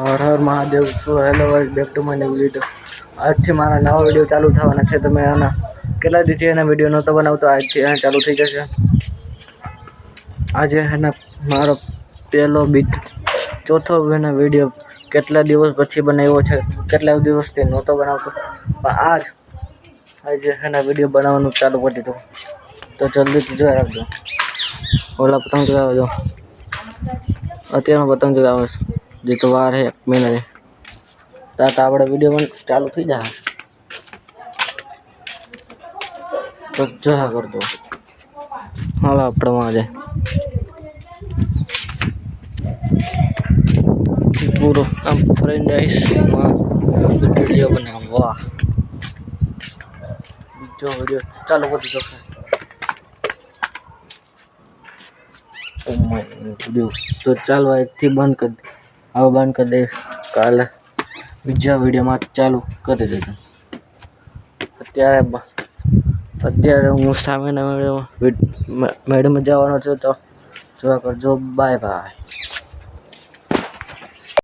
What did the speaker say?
Har Har Mahadev. So hello guys, back to my new video. આજથી મારા નવા વિડીયો ચાલુ થવાના છે. તમે આના કેટલા દિવસથી એના વિડીયો નહોતો બનાવતો, આજથી આ ચાલુ થઈ જશે. આજે એના મારો પહેલો ચોથો એના વિડીયો કેટલા દિવસ પછી બનાવ્યો છે. કેટલા દિવસથી નહોતો બનાવતો, પણ આજે એના વિડીયો બનાવવાનું ચાલુ કરી દીધું. તો જલ્દીથી જોઈ રાખજો. ઓલા પતંગ ચગાવે જો, અત્યારમાં પતંગ ચગાવે છે. જે તો વાર હે 1 મહિનાની, ત્યાં તો આપણે વિડીયો પણ ચાલુ થઈ જાય. તો જોયા કરજો. હાલો આપણે માં પૂરો આમ ફરીને જઈશ વિડીયો બનાવવા. બીજો વિડીયો ચાલુ કરી દીધો. વિડીયો તો ચાલો અહીંથી બંધ કરી દે. હવે બંધ કરી દે. કાલે બીજા વિડીયોમાં ચાલુ કરી દેજો. અત્યારે હું સામેના મેળામાં જવાનો છું. તો જોવા કરજો. Bye bye.